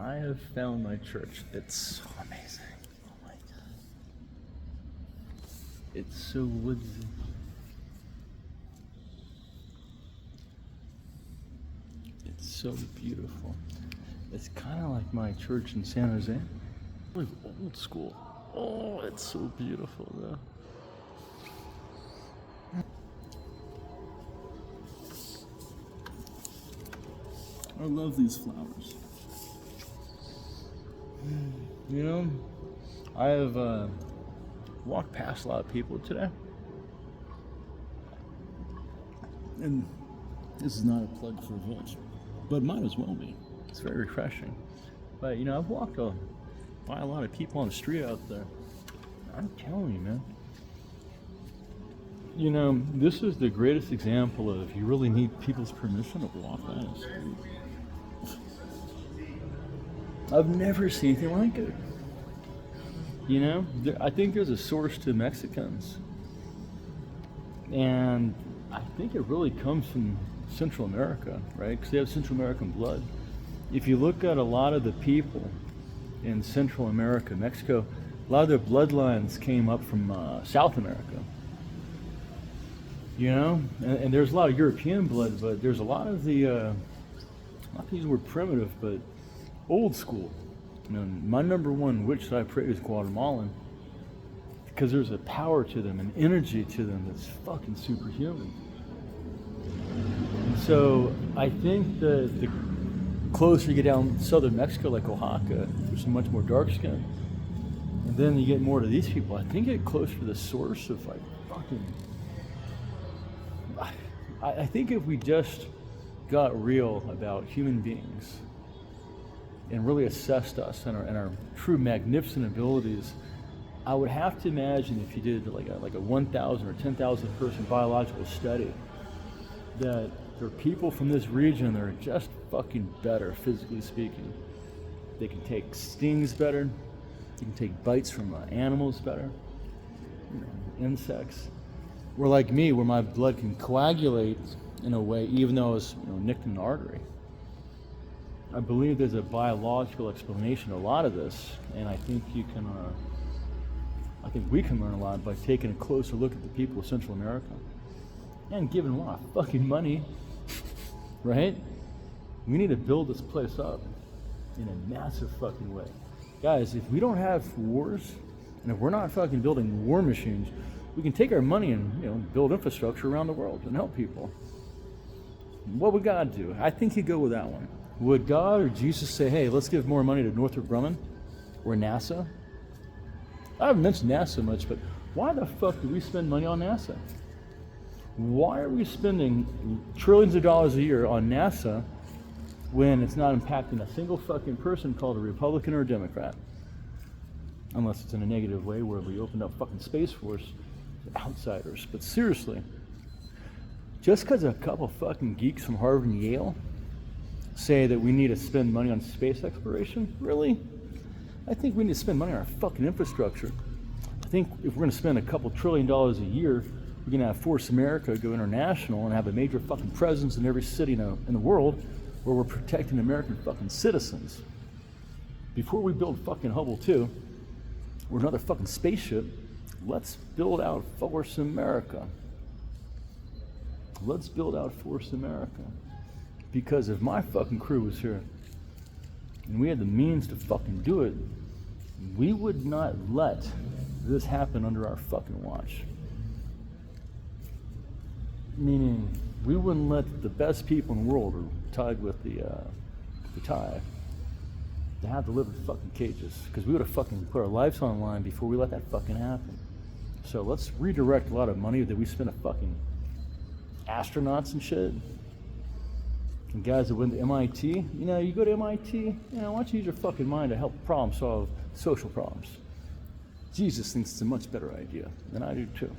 I have found my church. It's so amazing. Oh my God. It's so woodsy. It's so beautiful. It's kind of like my church in San Jose. Like old school. Oh, it's so beautiful though. I love these flowers. You know, I have walked past a lot of people today. And this is not a plug for Village, but it might as well be. It's very refreshing. But, you know, I've walked by a lot of people on the street out there. I'm telling you, man. You know, this is the greatest example of you really need people's permission to walk down the street. I've never seen anything like it. You know, I think there's a source to Mexicans. And I think it really comes from Central America, right? Because they have Central American blood. If you look at a lot of the people in Central America, Mexico, a lot of their bloodlines came up from South America. You know, and there's a lot of European blood, but there's a lot of the, not to use the word primitive, but old school. You know, my number one witch that I pray is Guatemalan, because there's a power to them, an energy to them that's fucking superhuman. And so I think that the closer you get down southern Mexico, like Oaxaca, there's much more dark skin. And then you get more to these people. I think you get closer to the source of like fucking. I think if we just got real about human beings and really assessed us and our true magnificent abilities, I would have to imagine if you did like a 1,000 or 10,000 person biological study, that there are people from this region that are just fucking better, physically speaking. They can take stings better. They can take bites from animals better, you know, insects. Or like me, where my blood can coagulate in a way, even though it's, you know, nicked in an artery. I believe there's a biological explanation to a lot of this, and I think you can. I think we can learn a lot by taking a closer look at the people of Central America and giving them a lot of fucking money, right? We need to build this place up in a massive fucking way. Guys, if we don't have wars, and if we're not fucking building war machines, we can take our money and, you know, build infrastructure around the world and help people. What would God do? I think he'd go with that one. Would God or Jesus say, hey, let's give more money to Northrop Grumman or NASA? I haven't mentioned NASA much, but why the fuck do we spend money on NASA? Why are we spending trillions of dollars a year on NASA when it's not impacting a single fucking person called a Republican or a Democrat? Unless it's in a negative way where we opened up fucking Space Force to outsiders. But seriously, just because a couple fucking geeks from Harvard and Yale say that we need to spend money on space exploration, really? I think we need to spend money on our fucking infrastructure. I think if we're going to spend a couple $1 trillion a year, we're going to have Force America go international and have a major fucking presence in every city in the world where we're protecting American fucking citizens. Before we build fucking Hubble 2 or another fucking spaceship, let's build out Force America. Let's build out Force America. Because if my fucking crew was here and we had the means to fucking do it, we would not let this happen under our fucking watch. Meaning, we wouldn't let the best people in the world, are tied with the tie, to have to live in fucking cages. Because we would have fucking put our lives on the line before we let that fucking happen. So let's redirect a lot of money that we spend on fucking astronauts and shit. And guys that went to MIT, you know, you go to MIT, you know, why don't you use your fucking mind to help problem solve social problems? Jesus thinks it's a much better idea than I do too.